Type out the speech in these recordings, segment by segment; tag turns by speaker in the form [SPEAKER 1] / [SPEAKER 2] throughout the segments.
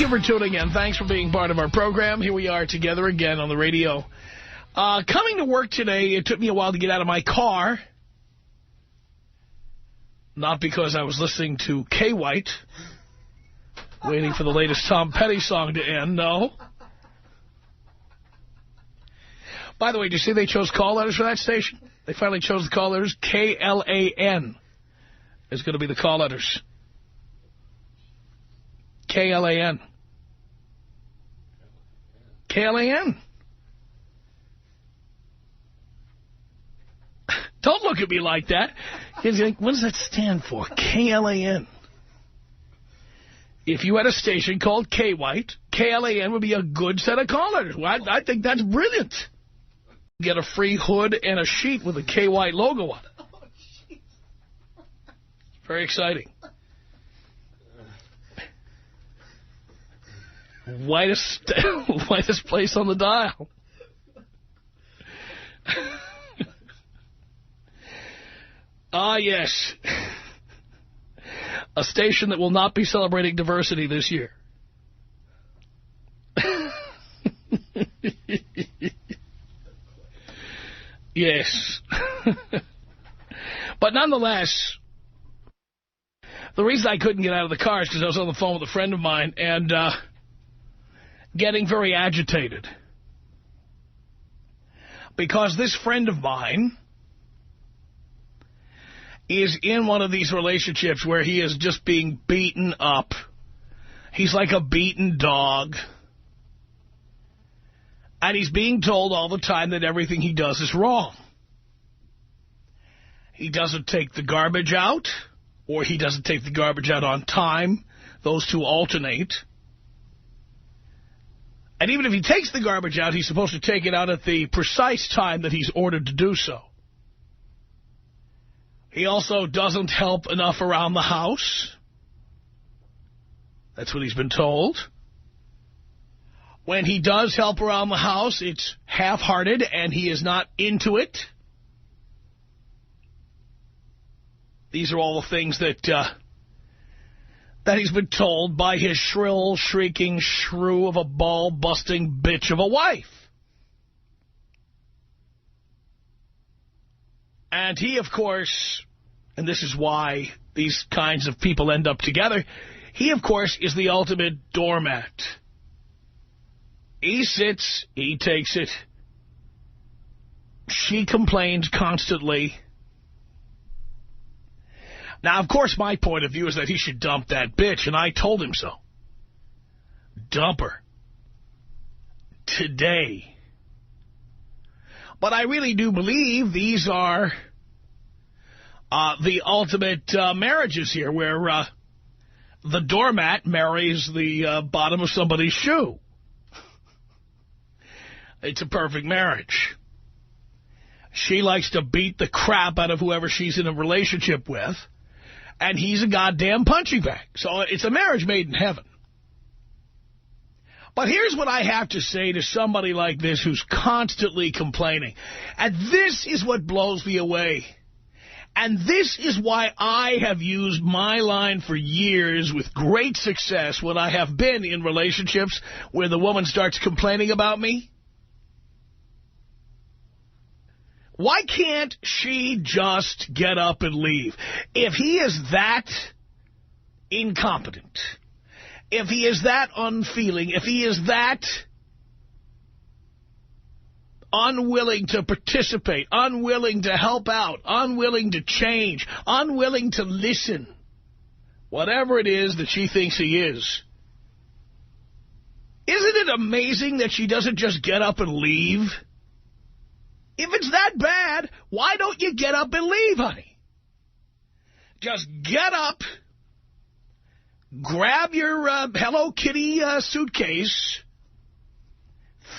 [SPEAKER 1] you for tuning in. Thanks for being part of our program. Here we are together again on the radio. Coming to work today, it took me a while to get out of my car. Not because I was listening to K. White, waiting for the latest Tom Petty song to end, no. By the way, did you see they chose call letters for that station? They finally chose the call letters. K-L-A-N is going to be the call letters. K-L-A-N. K-L-A-N. Don't look at me like that. You're like, what does that stand for? K-L-A-N. If you had a station called K-White, K-L-A-N would be a good set of call letters. Well, I think that's brilliant. Get a free hood and a sheet with a K-White logo on it. Very exciting. Whitest place on the dial. Ah, yes. A station that will not be celebrating diversity this year. Yes. But nonetheless, the reason I couldn't get out of the car is because I was on the phone with a friend of mine and getting very agitated. Because this friend of mine is in one of these relationships where he is just being beaten up. He's like a beaten dog. And he's being told all the time that everything he does is wrong. He doesn't take the garbage out, or he doesn't take the garbage out on time. Those two alternate. And even if he takes the garbage out, he's supposed to take it out at the precise time that he's ordered to do so. He also doesn't help enough around the house. That's what he's been told. When he does help around the house, it's half-hearted and he is not into it. These are all the things that he's been told by his shrill, shrieking shrew of a ball-busting bitch of a wife. And he, of course, and this is why these kinds of people end up together, he, of course, is the ultimate doormat. He sits, he takes it. She complains constantly. Now, of course, my point of view is that he should dump that bitch, and I told him so. Dump her. Today. But I really do believe these are the ultimate marriages here, where the doormat marries the bottom of somebody's shoe. It's a perfect marriage. She likes to beat the crap out of whoever she's in a relationship with, and he's a goddamn punching bag. So it's a marriage made in heaven. But here's what I have to say to somebody like this who's constantly complaining. And this is what blows me away. And this is why I have used my line for years with great success when I have been in relationships where the woman starts complaining about me. Why can't she just get up and leave? If he is that incompetent, if he is that unfeeling, if he is that unwilling to participate, unwilling to help out, unwilling to change, unwilling to listen, whatever it is that she thinks he is, isn't it amazing that she doesn't just get up and leave? If it's that bad, why don't you get up and leave, honey? Just get up, grab your Hello Kitty suitcase,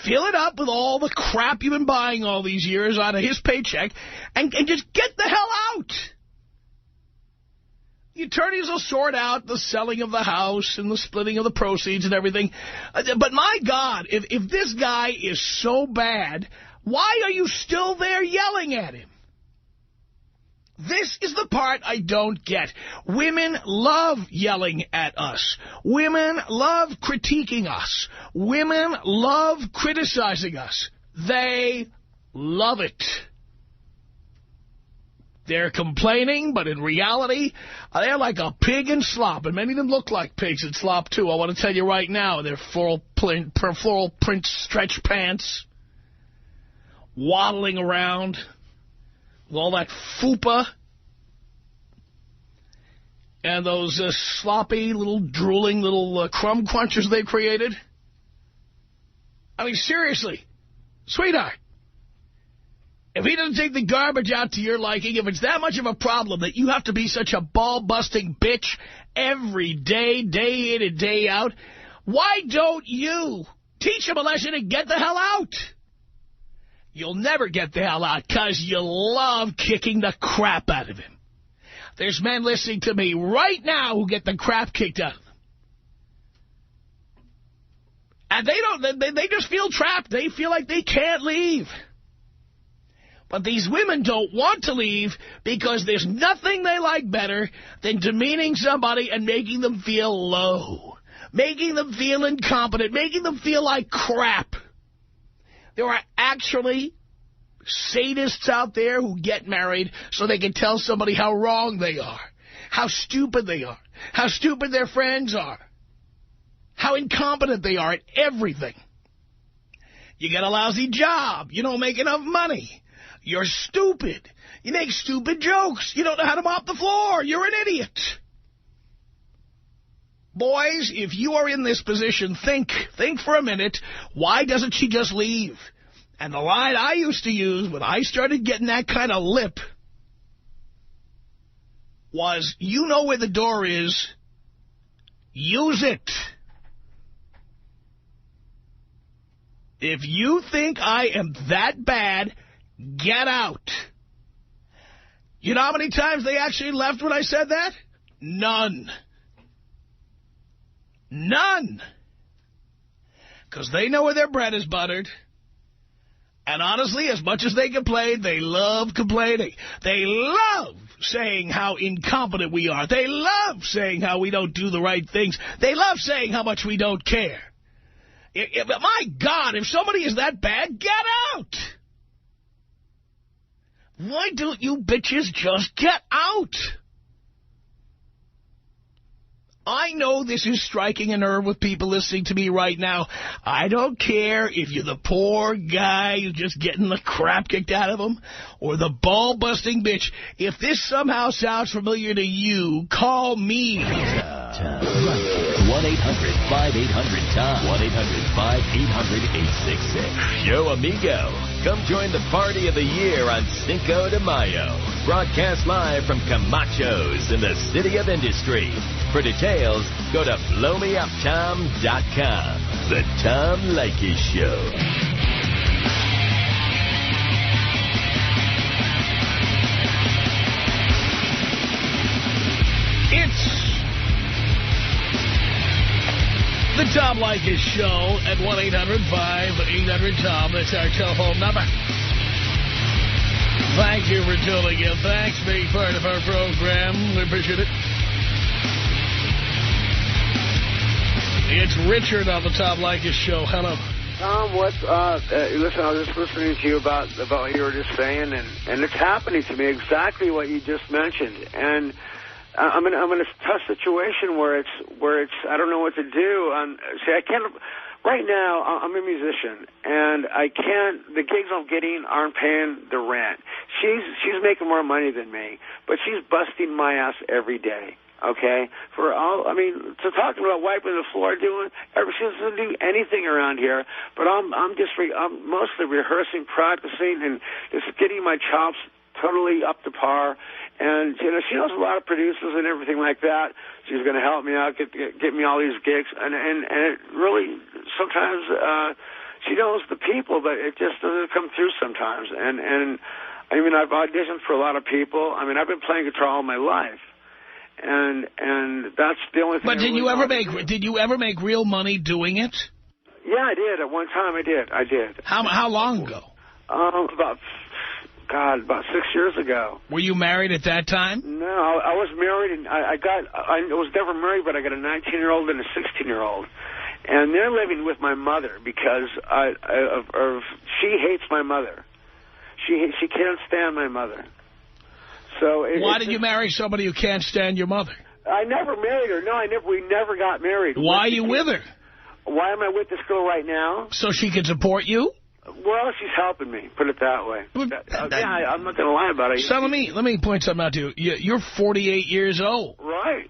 [SPEAKER 1] fill it up with all the crap you've been buying all these years out of his paycheck, and just get the hell out. The attorneys will sort out the selling of the house and the splitting of the proceeds and everything. But my God, if this guy is so bad, why are you still there yelling at him? This is the part I don't get. Women love yelling at us. Women love critiquing us. Women love criticizing us. They love it. They're complaining, but in reality, they're like a pig in slop. And many of them look like pigs in slop, too. I want to tell you right now, they're floral print stretch pants, waddling around with all that fupa and those sloppy, little drooling little crumb crunchers they created. I mean, seriously, sweetheart, if he doesn't take the garbage out to your liking, if it's that much of a problem that you have to be such a ball-busting bitch every day, day in and day out, why don't you teach him a lesson and get the hell out? You'll never get the hell out because you love kicking the crap out of him. There's men listening to me right now who get the crap kicked out of them. And they just feel trapped. They feel like they can't leave. But these women don't want to leave because there's nothing they like better than demeaning somebody and making them feel low, making them feel incompetent, making them feel like crap. There are actually sadists out there who get married so they can tell somebody how wrong they are, how stupid they are, how stupid their friends are, how incompetent they are at everything. You get a lousy job. You don't make enough money. You're stupid. You make stupid jokes. You don't know how to mop the floor. You're an idiot. Boys, if you are in this position, think for a minute, why doesn't she just leave? And the line I used to use when I started getting that kind of lip was, you know where the door is, use it. If you think I am that bad, get out. You know how many times they actually left when I said that? None. None. Because they know where their bread is buttered. And honestly, as much as they complain, they love complaining. They love saying how incompetent we are. They love saying how we don't do the right things. They love saying how much we don't care. My God, if somebody is that bad, get out. Why don't you bitches just get out? I know this is striking a nerve with people listening to me right now. I don't care if you're the poor guy who's just getting the crap kicked out of him or the ball-busting bitch. If this somehow sounds familiar to you, call me.
[SPEAKER 2] 1-800-5800-TOM. 1-800-5800-866. Yo, amigo. Come join the party of the year on Cinco de Mayo. Broadcast live from Camacho's in the City of Industry. For details, go to blowmeuptom.com. The Tom Leykis Show.
[SPEAKER 1] It's the Tom Leykis Show at 1-800-5800-TOM. That's our telephone number. Thank you for tuning in. Thanks for being part of our program. We appreciate it. It's Richard on the Tom Leykis Show. Hello.
[SPEAKER 3] Tom, listen, I was just listening to you about what you were just saying, and it's happening to me, exactly what you just mentioned. And I'm in a tough situation where it's I don't know what to do. See, I can't. Right now, I'm a musician, and I can't. The gigs I'm getting aren't paying the rent. She's making more money than me, but she's busting my ass every day. Okay, so talking about wiping the floor, she doesn't do anything around here. But I'm mostly rehearsing, practicing, and just getting my chops totally up to par. And she knows a lot of producers and everything like that. She's going to help me out, get me all these gigs, and it really sometimes she knows the people, but it just doesn't come through sometimes. And I mean, I've auditioned for a lot of people. I mean, I've been playing guitar all my life. And that's the only thing.
[SPEAKER 1] But did you ever make real money doing it?
[SPEAKER 3] Yeah, I did. At one time, I did.
[SPEAKER 1] How long ago?
[SPEAKER 3] About God, about 6 years ago.
[SPEAKER 1] Were you married at that time?
[SPEAKER 3] No, I was married, and I was never married, but I got a 19-year-old and a 16-year-old. And they're living with my mother because she hates my mother. She can't stand my mother. So
[SPEAKER 1] why did you marry somebody who can't stand your mother?
[SPEAKER 3] I never married her. No, we never got married.
[SPEAKER 1] Why are you with her?
[SPEAKER 3] Why am I with this girl right now?
[SPEAKER 1] So she can support you?
[SPEAKER 3] Well, she's helping me, put it that way. I'm not going to lie about it.
[SPEAKER 1] So let me point something out to you. You're 48 years old.
[SPEAKER 3] Right.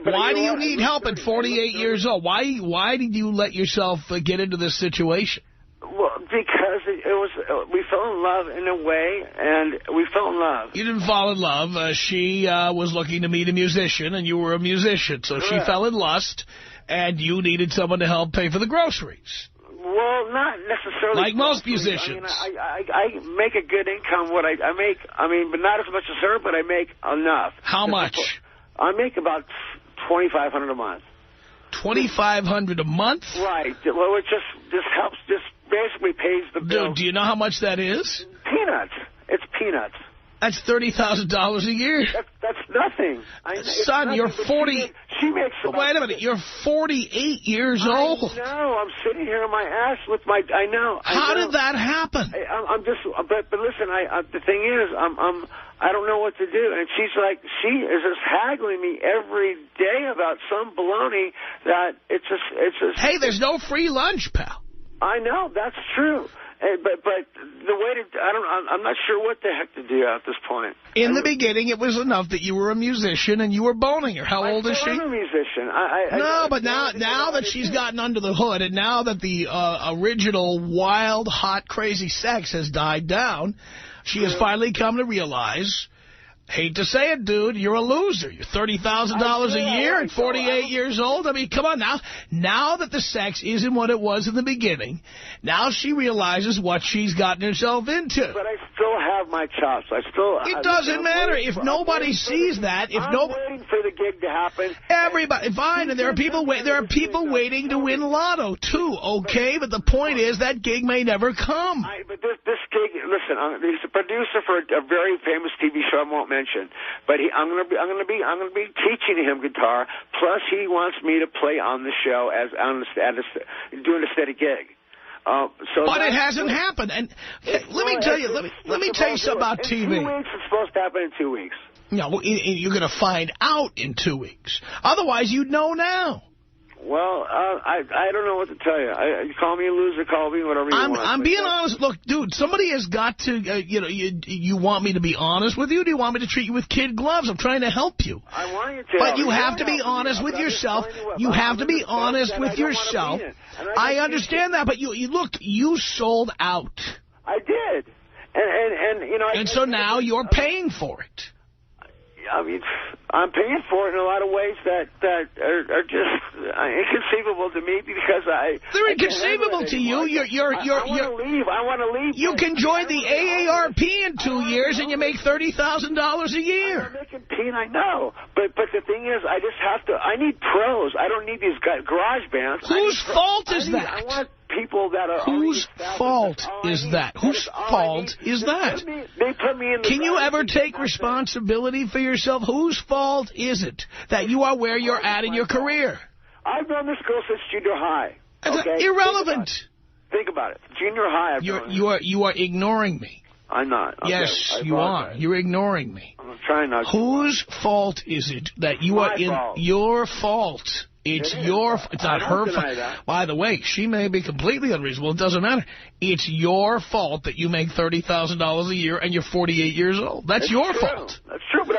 [SPEAKER 1] Why do you need help at 48 years old? Why did you let yourself get into this situation?
[SPEAKER 3] Well, because we fell in love in a way, and we fell in love.
[SPEAKER 1] You didn't fall in love. She was looking to meet a musician, and you were a musician. So she fell in lust, and you needed someone to help pay for the groceries.
[SPEAKER 3] Well, not necessarily.
[SPEAKER 1] Like most musicians.
[SPEAKER 3] I make a good income. What I make, but not as much as her, but I make enough.
[SPEAKER 1] How much?
[SPEAKER 3] I make about $2,500 a month.
[SPEAKER 1] $2,500 a month?
[SPEAKER 3] Right. Well, it just helps, just basically pays the bill.
[SPEAKER 1] Dude, do you know how much that is?
[SPEAKER 3] Peanuts. It's peanuts.
[SPEAKER 1] That's $30,000 a year.
[SPEAKER 3] That's nothing.
[SPEAKER 1] Son, you're 40.
[SPEAKER 3] She makes about...
[SPEAKER 1] Wait a minute. You're 48 years old.
[SPEAKER 3] I know. I'm sitting here on my ass with my... I know.
[SPEAKER 1] How did that happen?
[SPEAKER 3] I'm just... But listen, the thing is, I don't know what to do. And she is just haggling me every day about some baloney that it's just...
[SPEAKER 1] Hey, there's no free lunch, pal.
[SPEAKER 3] I know. That's true. But the way to... I'm not sure what the heck to do at this point.
[SPEAKER 1] In the beginning, it was enough that you were a musician and you were boning her. How old is she?
[SPEAKER 3] I'm a musician.
[SPEAKER 1] But now that she's gotten under the hood and now that the original wild, hot, crazy sex has died down, she has finally come to realize... Hate to say it, dude, you're a loser. You're $30,000 a year at 48 years old. I mean, come on now. Now that the sex isn't what it was in the beginning, now she realizes what she's gotten herself into.
[SPEAKER 3] But I still have my chops.
[SPEAKER 1] It doesn't matter. If nobody sees that, I'm
[SPEAKER 3] waiting for the gig to happen.
[SPEAKER 1] Everybody, fine, and there are people waiting to win lotto, too, okay? But the point is that gig may never come.
[SPEAKER 3] But this gig, listen, he's a producer for a very famous TV show I won't mention, but I'm going to be teaching him guitar. Plus, he wants me to play on the show doing a steady gig.
[SPEAKER 1] But it hasn't happened. And let me tell you something about TV.
[SPEAKER 3] In 2 weeks, it's supposed to happen in 2 weeks.
[SPEAKER 1] No, you're going to find out in 2 weeks. Otherwise, you'd know now.
[SPEAKER 3] Well, I don't know what to tell you. You call me a loser, call me whatever you want.
[SPEAKER 1] I'm being honest. Look, dude, somebody has got to, you want me to be honest with you? Or do you want me to treat you with kid gloves? I'm trying to help you.
[SPEAKER 3] I want you to.
[SPEAKER 1] But you have to be honest with yourself. You have to be honest with yourself. I understand that, but you sold out.
[SPEAKER 3] I did. And
[SPEAKER 1] so now you're paying for it.
[SPEAKER 3] I mean, I'm paying for it in a lot of ways that are just inconceivable to me because
[SPEAKER 1] they're inconceivable to you.
[SPEAKER 3] I want to leave.
[SPEAKER 1] You can join the AARP in 2 years and you make $30,000 a year.
[SPEAKER 3] I'm making I know, but the thing is, I need pros. I don't need these garage bands.
[SPEAKER 1] Whose fault is that?
[SPEAKER 3] I want people that are...
[SPEAKER 1] Whose fault is that? Whose fault is that?
[SPEAKER 3] They put me in the...
[SPEAKER 1] Can you ever take responsibility for yourself? Whose fault is it that you are where you're at in your career?
[SPEAKER 3] I've known this girl since junior high. Okay?
[SPEAKER 1] Irrelevant.
[SPEAKER 3] Think about it. Junior high.
[SPEAKER 1] You are ignoring me.
[SPEAKER 3] I'm not.
[SPEAKER 1] Yes, you are. You're ignoring me.
[SPEAKER 3] I'm trying not to.
[SPEAKER 1] Whose fault is it that you are in your fault? It's not her fault. By the way, she may be completely unreasonable. It doesn't matter. It's your fault that you make $30,000 a year and you're 48 years old. That's your fault.
[SPEAKER 3] That's true, but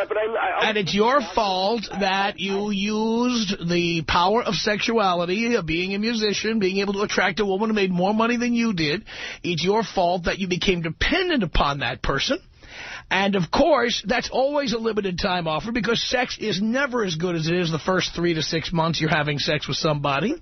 [SPEAKER 1] and it's your fault that you used the power of sexuality, of being a musician, being able to attract a woman who made more money than you did. It's your fault that you became dependent upon that person. And, of course, that's always a limited time offer because sex is never as good as it is the first 3 to 6 months you're having sex with somebody.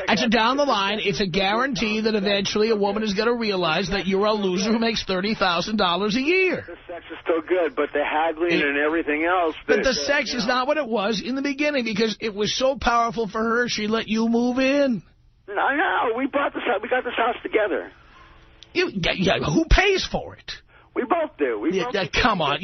[SPEAKER 1] And so down the line, it's a guarantee that eventually a woman is going to realize that you're a loser who makes $30,000 a year.
[SPEAKER 3] The sex is still good, but the haggling and everything else...
[SPEAKER 1] But the sex is not what it was in the beginning because it was so powerful for her, she let you move in.
[SPEAKER 3] No, we got this house together.
[SPEAKER 1] Who pays for it?
[SPEAKER 3] We both do.
[SPEAKER 1] Come on.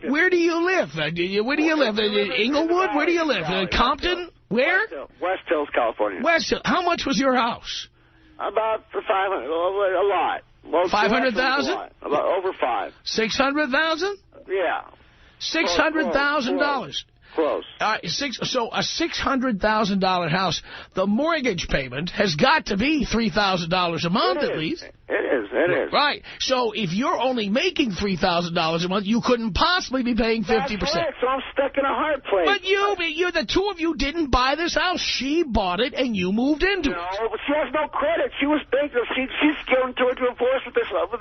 [SPEAKER 1] Where do you live? Where do you live? Inglewood? Where do you live? Compton? Where?
[SPEAKER 3] West Hills, California.
[SPEAKER 1] West Hills. How much was your house?
[SPEAKER 3] About for 500, a lot. Well,
[SPEAKER 1] 500,000?
[SPEAKER 3] About over 5.
[SPEAKER 1] 600,000?
[SPEAKER 3] Yeah.
[SPEAKER 1] $600,000.
[SPEAKER 3] Close.
[SPEAKER 1] So a $600,000 house, the mortgage payment has got to be $3,000 a month at least.
[SPEAKER 3] It is.
[SPEAKER 1] Right. So if you're only making $3,000 a month, you couldn't possibly be paying 50%.
[SPEAKER 3] That's right, so I'm stuck in a hard place.
[SPEAKER 1] But the two of you didn't buy this house. She bought it and you moved into it.
[SPEAKER 3] No, but she has no credit. She was bankrupt. She's going to divorce with this other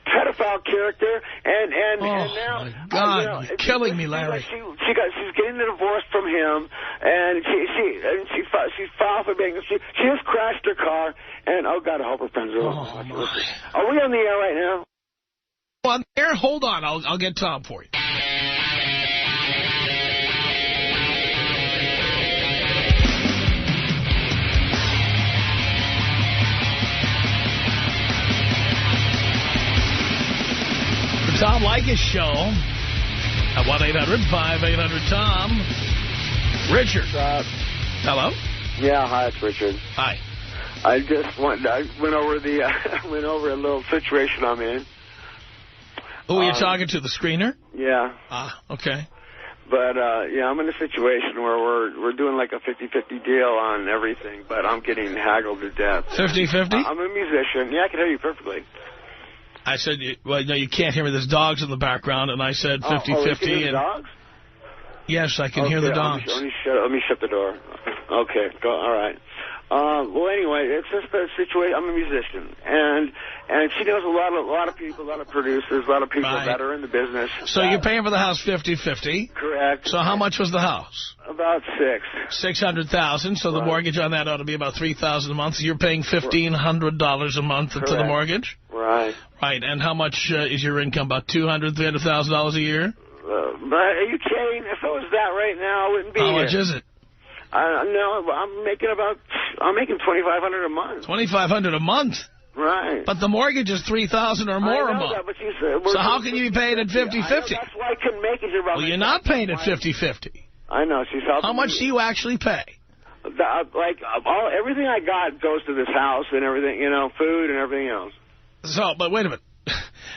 [SPEAKER 3] pedophile character, and now.
[SPEAKER 1] My God, you're killing me, Larry.
[SPEAKER 3] She's getting the divorce from him, and she filed for bankruptcy. She just crashed her car, and oh God, I hope her friends are.
[SPEAKER 1] Oh my.
[SPEAKER 3] Are we on the air right now?
[SPEAKER 1] On the air? Hold on, I'll get Tom for you. The Tom Leykis Show at 1-800-5800-TOM. Richard. Hello?
[SPEAKER 3] Yeah, hi, it's Richard.
[SPEAKER 1] Hi.
[SPEAKER 3] I went over a little situation I'm in.
[SPEAKER 1] Who are you talking to, the screener?
[SPEAKER 3] Yeah.
[SPEAKER 1] Okay.
[SPEAKER 3] But, yeah, I'm in a situation where we're doing like a 50-50 deal on everything, but I'm getting haggled to death.
[SPEAKER 1] 50-50?
[SPEAKER 3] I'm a musician. Yeah, I can hear you perfectly.
[SPEAKER 1] I said, well, no, you can't hear me. There's dogs in the background, and I said 50-50.
[SPEAKER 3] Oh, you can hear the dogs?
[SPEAKER 1] Yes, I can hear the dogs.
[SPEAKER 3] Let me shut the door. Okay, go. All right. Well, anyway, it's just a situation. I'm a musician, and she knows a lot of people, a lot of producers, a lot of people that are in the business.
[SPEAKER 1] So you're paying for the house 50-50?
[SPEAKER 3] Correct.
[SPEAKER 1] So how much was the house?
[SPEAKER 3] About $600,000.
[SPEAKER 1] So the mortgage on that ought to be about $3,000 a month. So you're paying $1,500 a month to the mortgage?
[SPEAKER 3] Right.
[SPEAKER 1] Right. And how much is your income? About $200,000, $300,000 a year?
[SPEAKER 3] Are you kidding? If it was that right now, I wouldn't be here.
[SPEAKER 1] How much is it?
[SPEAKER 3] No, I'm making $2,500 a month.
[SPEAKER 1] $2,500 a month?
[SPEAKER 3] Right.
[SPEAKER 1] But the mortgage is $3,000 or more a month. So how can you be paying at 50-50?
[SPEAKER 3] That's why I couldn't make it.
[SPEAKER 1] Well, you're not paying at 50-50.
[SPEAKER 3] I know. She's helping.
[SPEAKER 1] How much do you actually pay?
[SPEAKER 3] Everything I got goes to this house and everything, food and everything else.
[SPEAKER 1] So, but wait a minute.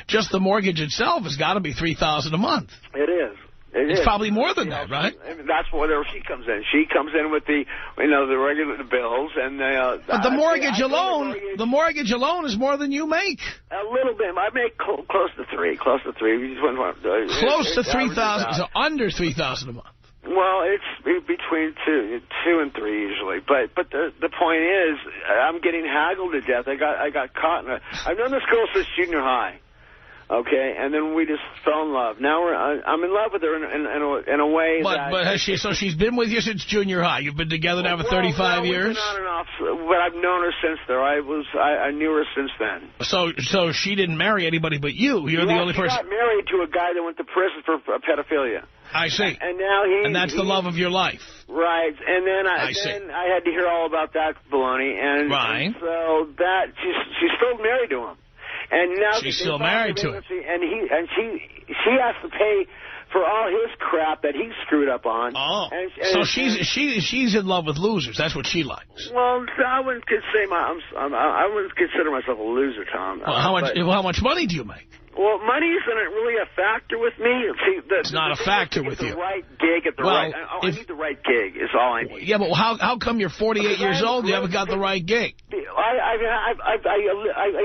[SPEAKER 1] Just the mortgage itself has got to be $3,000 a month.
[SPEAKER 3] It is.
[SPEAKER 1] It's probably more than that, right?
[SPEAKER 3] That's where she comes in. She comes in with the regular bills and
[SPEAKER 1] but the mortgage alone is more than you make.
[SPEAKER 3] A little bit. I make close to $3,000. Close to
[SPEAKER 1] $3,000, so under $3,000 a month.
[SPEAKER 3] Well, it's between two and three usually. But the point is, I'm getting haggled to death. I got caught in I've known this girl since junior high. Okay, and then we just fell in love. Now I'm in love with her in a way that...
[SPEAKER 1] But has she? So she's been with you since junior high. You've been together now for 35 years?
[SPEAKER 3] We've been on and off, but I've known her since there. I knew her since then.
[SPEAKER 1] So she didn't marry anybody but you. You're the only person...
[SPEAKER 3] She got married to a guy that went to prison for pedophilia.
[SPEAKER 1] I see.
[SPEAKER 3] And now
[SPEAKER 1] And that's the love of your life.
[SPEAKER 3] Right. And then I had to hear all about that baloney. And so she's still married to him. And now
[SPEAKER 1] she's still married to him.
[SPEAKER 3] And she has to pay for all his crap that he screwed up on.
[SPEAKER 1] Oh. So she's in love with losers. That's what she likes.
[SPEAKER 3] Well, I wouldn't consider myself a loser, Tom.
[SPEAKER 1] Well, how much money do you make?
[SPEAKER 3] Well, money isn't really a factor with me. See,
[SPEAKER 1] it's not a factor with you.
[SPEAKER 3] The right gig at the right. I need the right gig. Is all I need.
[SPEAKER 1] Yeah, but how come you're 48 years old and you haven't got the right gig?
[SPEAKER 3] I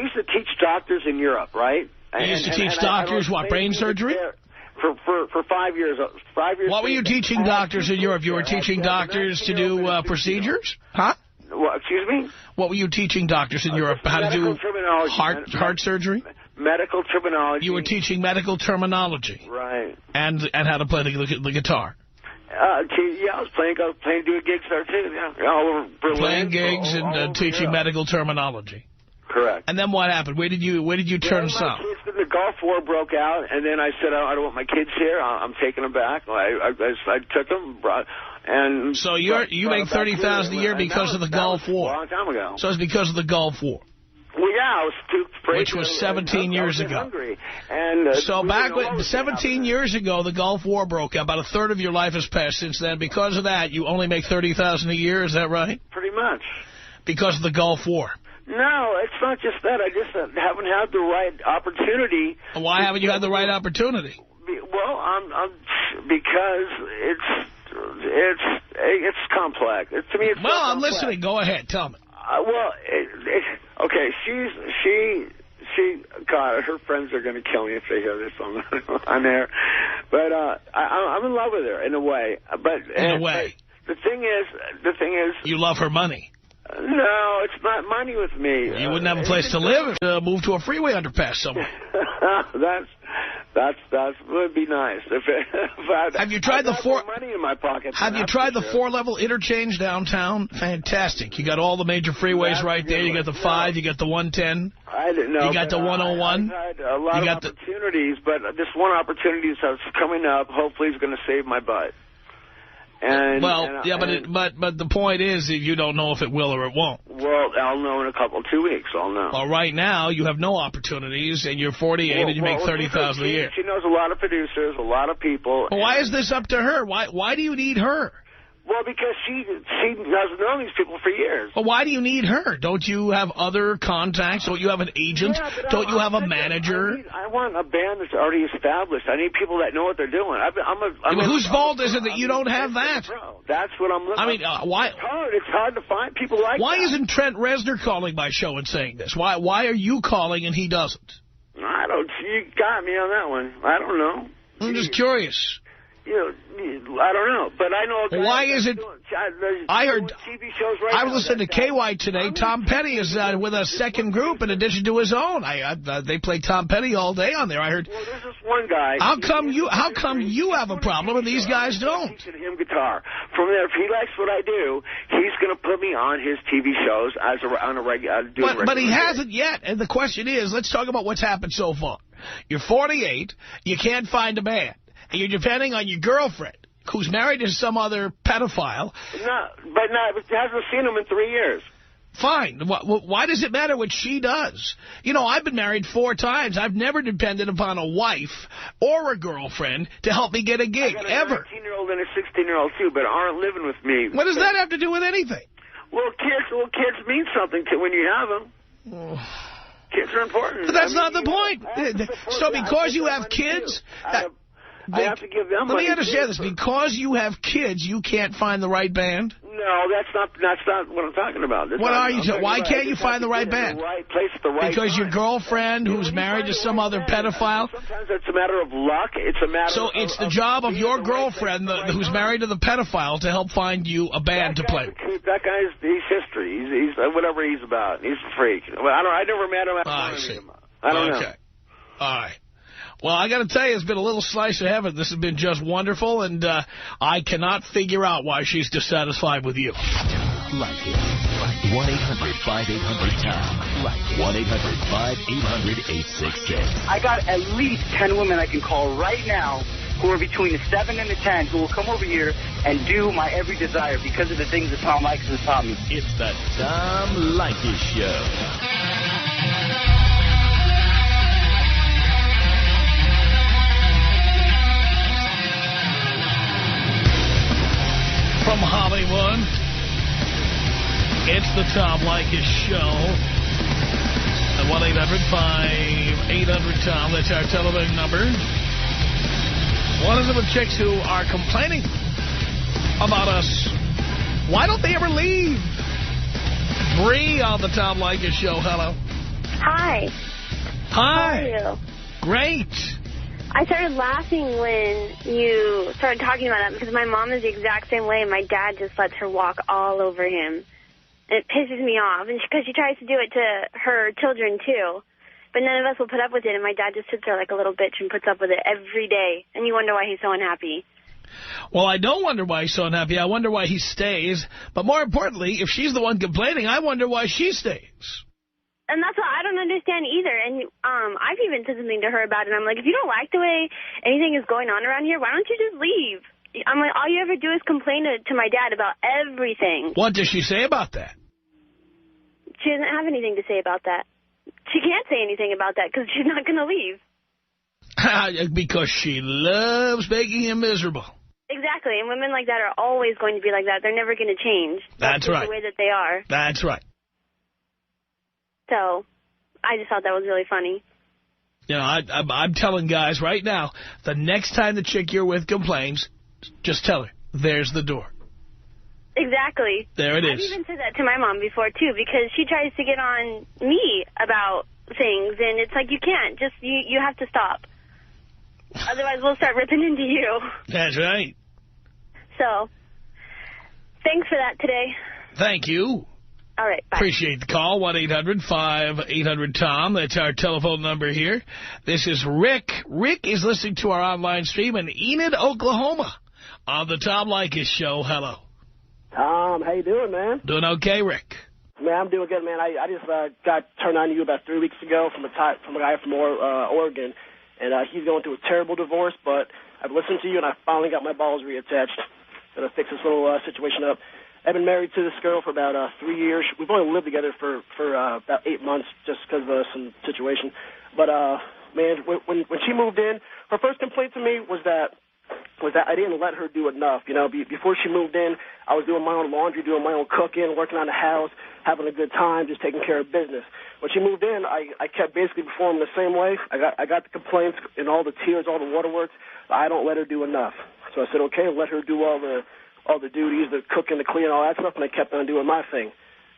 [SPEAKER 3] used to teach doctors in Europe, right?
[SPEAKER 1] You used to teach doctors what, brain surgery?
[SPEAKER 3] For 5 years. 5 years.
[SPEAKER 1] What were you teaching doctors in Europe? You were teaching doctors to do procedures? Huh?
[SPEAKER 3] Well, excuse me?
[SPEAKER 1] What were you teaching doctors in Europe? How to do heart surgery?
[SPEAKER 3] Medical terminology.
[SPEAKER 1] You were teaching medical terminology.
[SPEAKER 3] Right.
[SPEAKER 1] And how to play the guitar.
[SPEAKER 3] Yeah, I was playing doing gigs there, too. Yeah. All over Berlin.
[SPEAKER 1] Playing gigs and teaching medical terminology.
[SPEAKER 3] Correct.
[SPEAKER 1] And then what happened? Where did you turn south?
[SPEAKER 3] The Gulf War broke out, and then I said, I don't want my kids here. I'm taking them back. I took them, and... So you make $30,000 a year because of the Gulf War. A long time ago.
[SPEAKER 1] So it's because of the Gulf War.
[SPEAKER 3] Well, yeah, I was too afraid.
[SPEAKER 1] Which was 17 years ago.
[SPEAKER 3] Hungry. And,
[SPEAKER 1] so back 17 years ago, the Gulf War broke out. About a third of your life has passed since then. Because of that, you only make $30,000 a year. Is that right?
[SPEAKER 3] Pretty much. Because
[SPEAKER 1] of the Gulf War.
[SPEAKER 3] No, it's not just that. I just haven't had the right opportunity.
[SPEAKER 1] Why haven't you had the right opportunity?
[SPEAKER 3] Well, because it's complex. To me, it's
[SPEAKER 1] well, I'm
[SPEAKER 3] complex.
[SPEAKER 1] listening. Go ahead. Tell me.
[SPEAKER 3] Okay. God, her friends are going to kill me if they hear this on air. But I'm in love with her in a way. In a way. The thing is, you love her money. No, it's not money with me. You wouldn't have a place to live if move to a freeway underpass somewhere. That would be nice. Have you tried money in my pocket? Have you tried the 4-level interchange downtown? Fantastic. You got all the major freeways right there. You got the 5, you got the 110. I didn't know. You got the 101. I've had a lot of opportunities, but this one opportunity that's coming up hopefully is going to save my butt. But the point is that you don't know if it will or it won't. Well, I'll know in 2 weeks. I'll know. Well, right now you have no opportunities, and you're 48 and you make $30,000 a year. She knows a lot of producers, a lot of people. Well, why is this up to her? Why do you need her? Well, because she has known these people for years. Well, why do you need her? Don't you have other contacts? Don't you have an agent? Yeah, don't you have a manager? I want a band that's already established. I need people that know what they're doing. Whose fault is it that you don't have that? That's what I'm looking for. Why? It's hard to find people like that. Why isn't Trent Reznor calling my show and saying this? Why are you calling and he doesn't? You got me on that one. I don't know. I'm just curious. I don't know, but I know. Why is it? I heard. TV shows right I was listening to KY today. Tom Petty is with a second group in addition to his own. They play Tom Petty all day on there. I heard. Well, there's this one guy. How come you have a problem and these guys don't? Teaching him guitar. From there, if he likes what I do, he's going to put me on his TV shows on a regular. But he hasn't yet. And the question is, let's talk about what's happened so far. You're 48. You can't find a band. And you're depending on your girlfriend, who's married to some other pedophile. But hasn't seen him in 3 years. Fine. Why does it matter what she does? I've been married 4 times. I've never depended upon a wife or a girlfriend to help me get a gig, ever. I got a 19-year-old and a 16-year-old, too, but aren't living with me. What does that have to do with anything? Well, kids mean something when you have them. Kids are important. But that's not the point. So because you have kids... I have to give them money. Let me understand this. Because you have kids, you can't find the right band? No, that's not what I'm talking about. What are you saying? Why can't you find the right band? The right place at the right time. Because your girlfriend, who's married to some other pedophile? Sometimes it's a matter of luck. It's a matter So it's the job of your girlfriend, who's married to the pedophile, to help find you a band to play. That guy's he's history. He's whatever he's about. He's a freak. I never met him. I don't know. Okay. All right. Well, I got to tell you, it's been a little slice of heaven. This has been just wonderful, and I cannot figure out why she's dissatisfied with you.
[SPEAKER 2] Like it. 1-800-5800-TOM. Like it. 1-800-5800-866.
[SPEAKER 4] I got at least 10 women I can call right now who are between the 7 and the 10 who will come over here and do my every desire because of the things that Tom Leykis has taught me.
[SPEAKER 2] It's the Tom Leykis Show.
[SPEAKER 1] From Hollywood, it's the Tom Leykis Show. At 1-800-5800-TOM. That's our telephone number. One of the chicks who are complaining about us. Why don't they ever leave? Bree on the Tom Leykis Show. Hello.
[SPEAKER 5] Hi.
[SPEAKER 1] Hi.
[SPEAKER 5] How are you?
[SPEAKER 1] Great.
[SPEAKER 5] I started laughing when you started talking about that because my mom is the exact same way. My dad just lets her walk all over him. And it pisses me off because she tries to do it to her children, too. But none of us will put up with it, and my dad just sits there like a little bitch and puts up with it every day. And you wonder why he's so unhappy.
[SPEAKER 1] Well, I don't wonder why he's so unhappy. I wonder why he stays. But more importantly, if she's the one complaining, I wonder why she stays.
[SPEAKER 5] And that's what I don't understand either. And I've even said something to her about it. I'm like, if you don't like the way anything is going on around here, why don't you just leave? I'm like, all you ever do is complain to my dad about everything.
[SPEAKER 1] What does she say about that?
[SPEAKER 5] She doesn't have anything to say about that. she can't say anything about that because she's not going to leave.
[SPEAKER 1] Because she loves making him miserable.
[SPEAKER 5] Exactly, and women like that are always going to be like that. They're never going to change.
[SPEAKER 1] That's right.
[SPEAKER 5] The way that they are.
[SPEAKER 1] That's right.
[SPEAKER 5] So, I just thought that was really funny.
[SPEAKER 1] You know, I'm telling guys right now, the next time the chick you're with complains, just tell her, there's the door.
[SPEAKER 5] Exactly.
[SPEAKER 1] There it is.
[SPEAKER 5] I've even said that to my mom before, too, because she tries to get on me about things, and it's like, you can't. Just, you have to stop. Otherwise, we'll start ripping into you.
[SPEAKER 1] That's right.
[SPEAKER 5] So, thanks for that today.
[SPEAKER 1] Thank you.
[SPEAKER 5] All right, bye.
[SPEAKER 1] Appreciate the call. 1-800-5800-TOM. That's our telephone number here. This is Rick. Rick is listening to our online stream in Enid, Oklahoma on the Tom Leykis Show. Hello.
[SPEAKER 6] Tom, how you doing, man?
[SPEAKER 1] Doing okay, Rick?
[SPEAKER 6] Man, I'm doing good, man. I just got turned on to you about 3 weeks ago from a guy from Oregon, and he's going through a terrible divorce, but I've listened to you, and I finally got my balls reattached. Going to fix this little situation up. I've been married to this girl for about 3 years. We've only lived together for about 8 months just because of some situation. But, man, when she moved in, her first complaint to me was that I didn't let her do enough. You know, before she moved in, I was doing my own laundry, doing my own cooking, working on the house, having a good time, just taking care of business. When she moved in, I kept basically performing the same way. I got the complaints and all the tears, all the waterworks. I don't let her do enough. So I said, okay, let her do all the duties, the cooking, the cleaning, all that stuff, and I kept on doing my thing.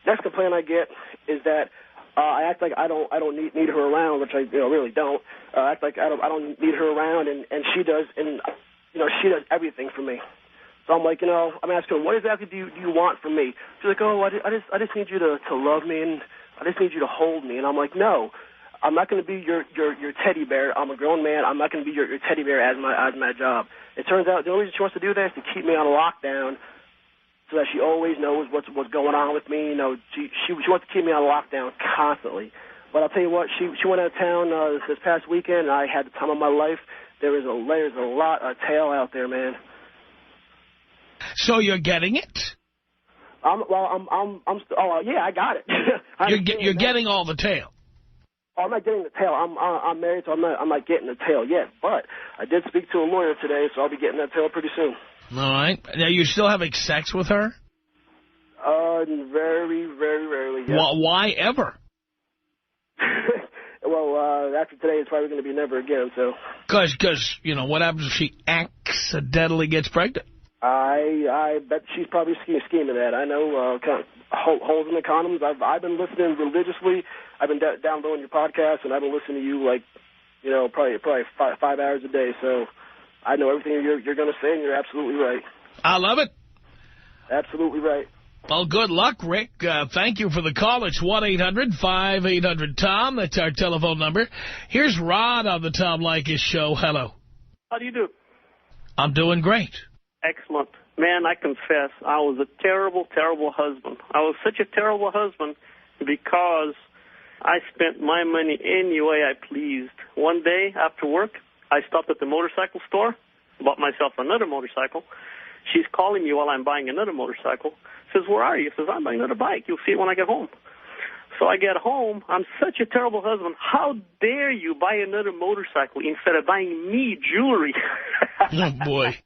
[SPEAKER 6] Next complaint I get is that I act like I don't need her around, which I really don't. I act like I don't need her around, and she does, and she does everything for me. So I'm like, I'm asking her, what exactly do you want from me? She's like, oh, I just need you to love me, and I just need you to hold me. And I'm like, no, I'm not going to be your teddy bear. I'm a grown man. I'm not going to be your teddy bear as my job. It turns out the only reason she wants to do that is to keep me on lockdown, so that she always knows what's going on with me. She wants to keep me on lockdown constantly. But I'll tell you what, she went out of town this past weekend, and I had the time of my life. There's a lot of tail out there, man.
[SPEAKER 1] So you're getting it?
[SPEAKER 6] Yeah, I got it.
[SPEAKER 1] You're getting all the tail.
[SPEAKER 6] Oh, I'm not getting the tail. I'm married, so I'm not getting the tail yet. But I did speak to a lawyer today, so I'll be getting that tail pretty soon.
[SPEAKER 1] All right. Now, you're still having sex with her?
[SPEAKER 6] Very, very rarely, yes.
[SPEAKER 1] Why ever?
[SPEAKER 6] Well, after today, it's probably going to be never again, so. Because,
[SPEAKER 1] what happens if she accidentally gets pregnant?
[SPEAKER 6] I bet she's probably scheming that. I know holes in the condoms. I've been listening religiously. I've been downloading your podcast, and I've been listening to you probably 5 hours a day. So I know everything you're going to say, and you're absolutely right.
[SPEAKER 1] I love it.
[SPEAKER 6] Absolutely right.
[SPEAKER 1] Well, good luck, Rick. Thank you for the call. It's 1-800-5800-TOM. That's our telephone number. Here's Rod on the Tom Leykis Show. Hello.
[SPEAKER 7] How do you do?
[SPEAKER 1] I'm doing great.
[SPEAKER 7] Excellent. Man, I confess, I was a terrible, terrible husband. I was such a terrible husband because I spent my money any way I pleased. One day after work, I stopped at the motorcycle store, bought myself another motorcycle. She's calling me while I'm buying another motorcycle. Says, where are you? Says, I'm buying another bike. You'll see it when I get home. So I get home. I'm such a terrible husband. How dare you buy another motorcycle instead of buying me jewelry?
[SPEAKER 1] Oh, boy.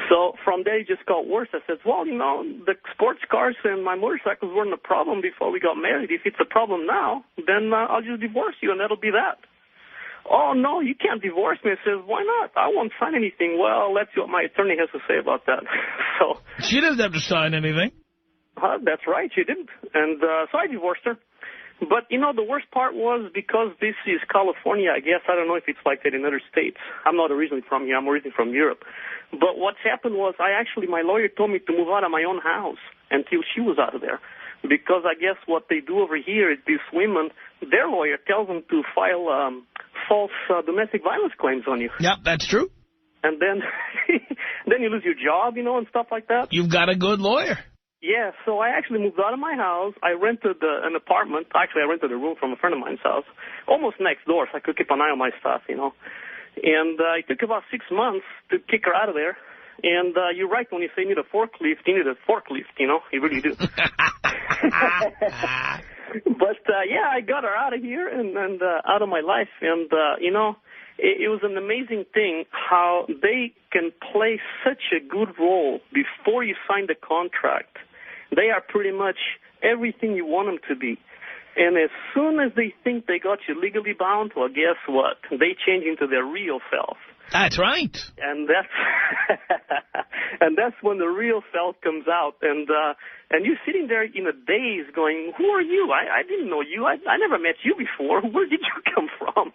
[SPEAKER 7] So from there, it just got worse. I said, well, the sports cars and my motorcycles weren't a problem before we got married. If it's a problem now, then I'll just divorce you, and that'll be that. Oh, no, you can't divorce me. I says, why not? I won't sign anything. Well, let's see what my attorney has to say about that. So
[SPEAKER 1] she doesn't have to sign anything.
[SPEAKER 7] That's right, she didn't. And so I divorced her. But, the worst part was because this is California, I guess. I don't know if it's like that in other states. I'm not originally from here. I'm originally from Europe. But what's happened was my lawyer told me to move out of my own house until she was out of there. Because I guess what they do over here is these women, their lawyer tells them to file false domestic violence claims on you.
[SPEAKER 1] Yep, that's true.
[SPEAKER 7] And then then you lose your job, and stuff like that.
[SPEAKER 1] You've got a good lawyer.
[SPEAKER 7] Yeah, so I actually moved out of my house. I rented an apartment. Actually, I rented a room from a friend of mine's house, almost next door, so I could keep an eye on my stuff, And it took about 6 months to kick her out of there. And you're right, when you say you need a forklift, you need a forklift, you really do. But, yeah, I got her out of here and out of my life. And, you know, it was an amazing thing how they can play such a good role before you sign the contract. They are pretty much everything you want them to be. And as soon as they think they got you legally bound, well, guess what? They change into their real self.
[SPEAKER 1] That's right.
[SPEAKER 7] And that's when the real self comes out. And you're sitting there in a daze going, who are you? I didn't know you. I never met you before. Where did you come from?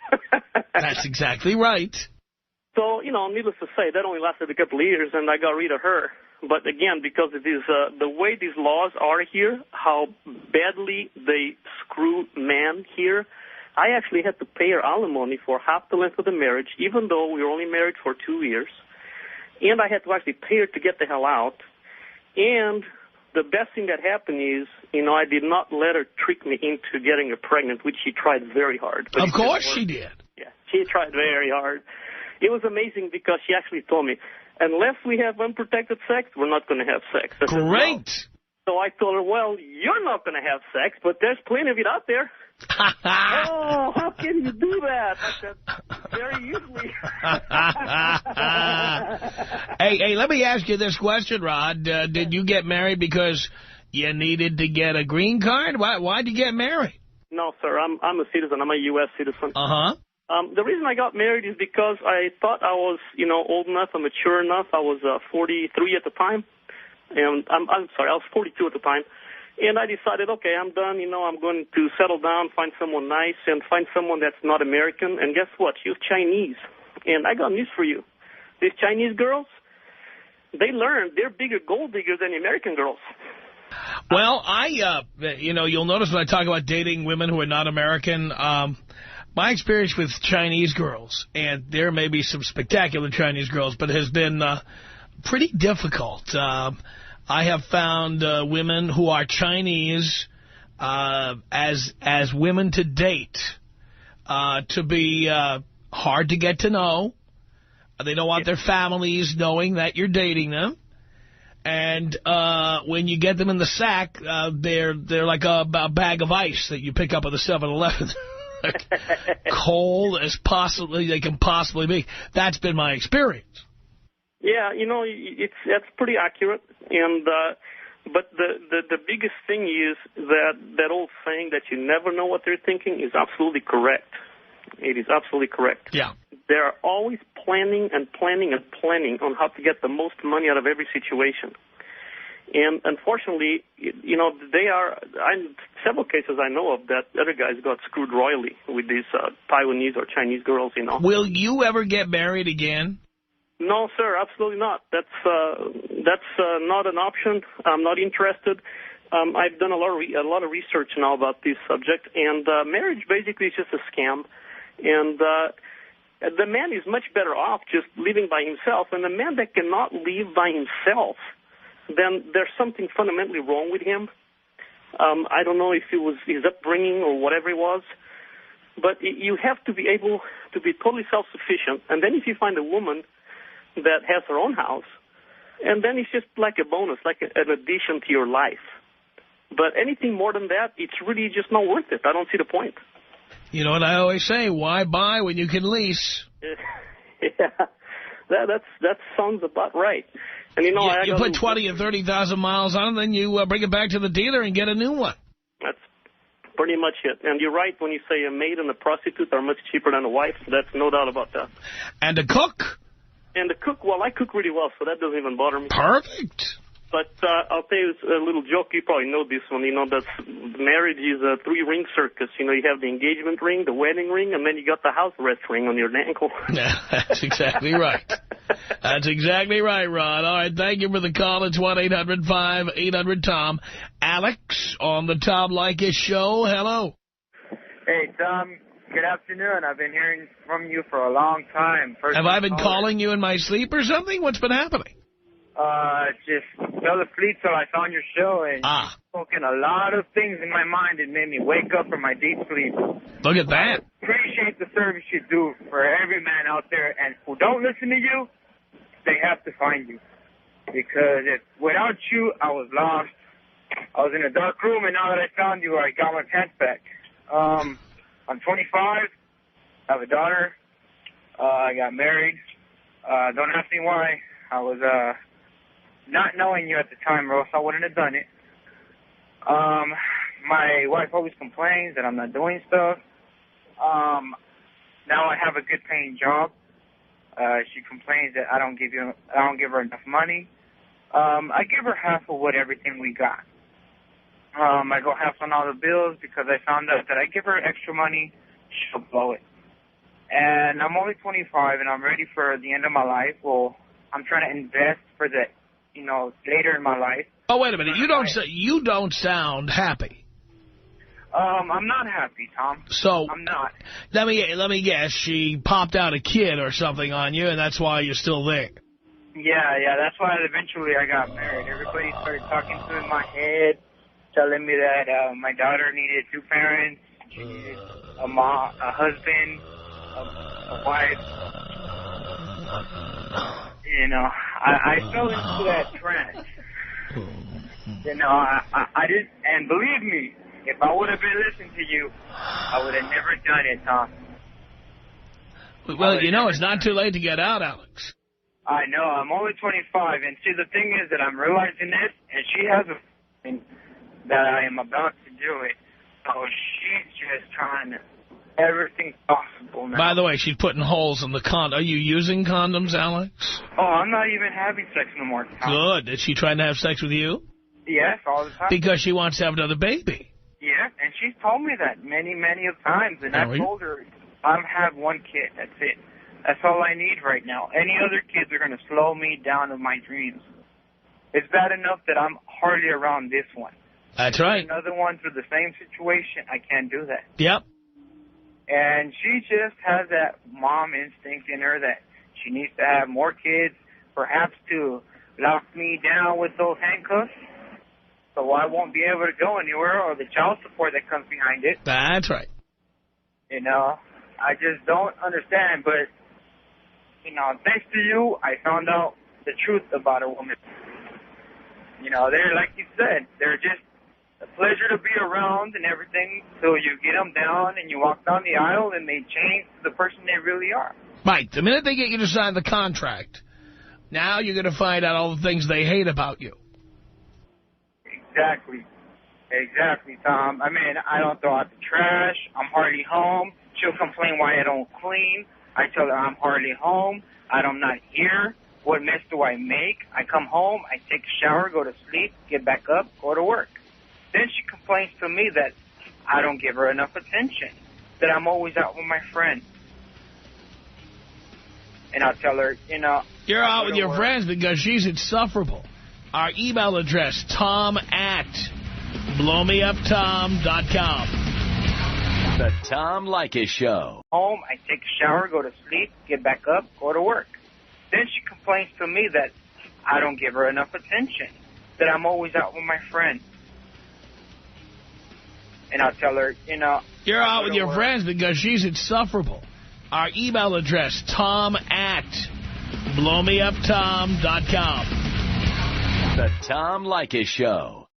[SPEAKER 1] That's exactly right.
[SPEAKER 7] So, you know, needless to say, that only lasted a couple of years, and I got rid of her. But again, because it is the way these laws are here, how badly they screw men here, I actually had to pay her alimony for half the length of the marriage, even though we were only married for 2 years. And I had to actually pay her to get the hell out. And the best thing that happened is, you know, I did not let her trick me into getting her pregnant, which she tried very hard.
[SPEAKER 1] Of course she did.
[SPEAKER 7] Yeah, she tried very hard. It was amazing because she actually told me, unless we have unprotected sex, we're not going to have sex. I said,
[SPEAKER 1] great.
[SPEAKER 7] no. So I told her, well, you're not going to have sex, but there's plenty of it out there. Oh, how can you do that? I said, very easily.
[SPEAKER 1] Hey, let me ask you this question, Rod. Did you get married because you needed to get a green card? Why'd you get married?
[SPEAKER 7] No, sir. I'm a citizen. I'm a U.S. citizen.
[SPEAKER 1] Uh-huh.
[SPEAKER 7] The reason I got married is because I thought I was, you know, old enough and mature enough. I was 43 at the time. And I'm sorry, I was 42 at the time. And I decided, okay, I'm done. You know, I'm going to settle down, find someone nice, and find someone that's not American. And guess what? She was Chinese. And I got news for you. These Chinese girls, they learned they're bigger gold diggers than the American girls.
[SPEAKER 1] Well, you know, you'll notice when I talk about dating women who are not American, my experience with Chinese girls, and there may be some spectacular Chinese girls, but it has been pretty difficult. I have found women who are Chinese as women to date to be hard to get to know. They don't want their families knowing that you're dating them. And when you get them in the sack, they're like a bag of ice that you pick up at the 7-Eleven. Cold as possibly they can possibly be. That's been my experience.
[SPEAKER 7] Yeah, you know, that's pretty accurate. And but the biggest thing is that old saying that you never know what they're thinking is absolutely correct. It is absolutely correct.
[SPEAKER 1] Yeah.
[SPEAKER 7] They're always planning and planning and planning on how to get the most money out of every situation. And unfortunately, you know, they are, in several cases I know of that other guys got screwed royally with these Taiwanese or Chinese girls, you know.
[SPEAKER 1] Will you ever get married again?
[SPEAKER 7] No, sir, absolutely not. That's not an option. I'm not interested. I've done a lot of research now about this subject, and marriage basically is just a scam. And the man is much better off just living by himself. And the man that cannot live by himself, then there's something fundamentally wrong with him. I don't know if it was his upbringing or whatever it was, but you have to be able to be totally self-sufficient. And then if you find a woman that has her own house, and then it's just like a bonus, like an addition to your life. But anything more than that, it's really just not worth it. I don't see the point.
[SPEAKER 1] You know what I always say, why buy when you can lease?
[SPEAKER 7] Yeah, that sounds about right. And you know,
[SPEAKER 1] you put 20 or 30,000 miles on it, then you bring it back to the dealer and get a new one.
[SPEAKER 7] That's pretty much it. And you're right when you say a maid and a prostitute are much cheaper than a wife. That's no doubt about that.
[SPEAKER 1] And a cook.
[SPEAKER 7] And the cook, well, I cook really well, so that doesn't even bother me.
[SPEAKER 1] Perfect.
[SPEAKER 7] But I'll tell you a little joke. You probably know this one. You know, that marriage is a 3-ring circus. You know, you have the engagement ring, the wedding ring, and then you got the house arrest ring on your ankle.
[SPEAKER 1] Yeah, that's exactly right. That's exactly right, Ron. All right, thank you for the call. It's 1-800-5800-TOM. Alex on the Tom Leykis Show. Hello.
[SPEAKER 8] Hey, Tom. Good afternoon. I've been hearing from you for a long time.
[SPEAKER 1] Have I been calling you in my sleep or something? What's been happening?
[SPEAKER 8] Just fell asleep till I found your show, and you've spoken a lot of things in my mind. It made me wake up from my deep sleep.
[SPEAKER 1] Look at that.
[SPEAKER 8] I appreciate the service you do for every man out there, and who don't listen to you, they have to find you. Because without you, I was lost, I was in a dark room, and now that I found you, I got my pants back. I'm 25. I have a daughter. I got married. Don't ask me why. I was not knowing you at the time, or else I wouldn't have done it. My wife always complains that I'm not doing stuff. Now I have a good paying job. She complains that I don't give her enough money. I give her half of what everything we got. I go half on all the bills because I found out that I give her extra money, she'll blow it. And I'm only 25 and I'm ready for the end of my life. Well, I'm trying to invest for the, later in my life.
[SPEAKER 1] Oh, wait a minute. You don't sound happy.
[SPEAKER 8] I'm not happy, Tom.
[SPEAKER 1] So
[SPEAKER 8] I'm not.
[SPEAKER 1] Let me guess. She popped out a kid or something on you, and that's why you're still there.
[SPEAKER 8] Yeah. That's why eventually I got married. Everybody started talking to me in my head, telling me that my daughter needed 2 parents, she needed a mom, a husband, a wife. I fell into that trance. I didn't, and believe me, if I would have been listening to you, I would have never done it, Tom.
[SPEAKER 1] Well, it's not too late to get out, Alex.
[SPEAKER 8] I know. I'm only 25, and see, the thing is that I'm realizing this, and she has a feeling that I am about to do it. So she's just trying to everything possible now.
[SPEAKER 1] By the way, she's putting holes in the condom. Are you using condoms, Alex?
[SPEAKER 8] Oh, I'm not even having sex no more, Tom.
[SPEAKER 1] Good. Is she trying to have sex with you?
[SPEAKER 8] Yes, all the time.
[SPEAKER 1] Because she wants to have another baby.
[SPEAKER 8] Yeah, and she's told me that many of times, and I've told her I have 1 kid. That's it. That's all I need right now. Any other kids are going to slow me down in my dreams. It's bad enough that I'm hardly around this one.
[SPEAKER 1] That's right.
[SPEAKER 8] Another one through the same situation, I can't do that.
[SPEAKER 1] Yep.
[SPEAKER 8] And she just has that mom instinct in her that she needs to have more kids, perhaps to lock me down with those handcuffs, so I won't be able to go anywhere, or the child support that comes behind it.
[SPEAKER 1] That's right.
[SPEAKER 8] I just don't understand, but, thanks to you, I found out the truth about a woman. They're, like you said, they're just a pleasure to be around and everything, so you get them down and you walk down the aisle and they change the person they really are.
[SPEAKER 1] Right. The minute they get you to sign the contract, now you're going to find out all the things they hate about you.
[SPEAKER 8] Exactly, Tom. I mean, I don't throw out the trash. I'm hardly home. She'll complain why I don't clean. I tell her I'm hardly home. I'm not here. What mess do I make? I come home, I take a shower, go to sleep, get back up, go to work. Then she complains to me that I don't give her enough attention, that I'm always out with my friends. And I'll tell her,
[SPEAKER 1] You're out with your friends because she's insufferable. Our email address, tom@blowmeuptom.com.
[SPEAKER 2] The Tom Leykis Show.
[SPEAKER 8] Home, I take a shower, go to sleep, get back up, go to work. Then she complains to me that I don't give her enough attention, that I'm always out with my friends. And I'll tell her,
[SPEAKER 1] You're out with your friends because she's insufferable. Our email address, tom@blowmeuptom.com.
[SPEAKER 2] The Tom Leykis Show.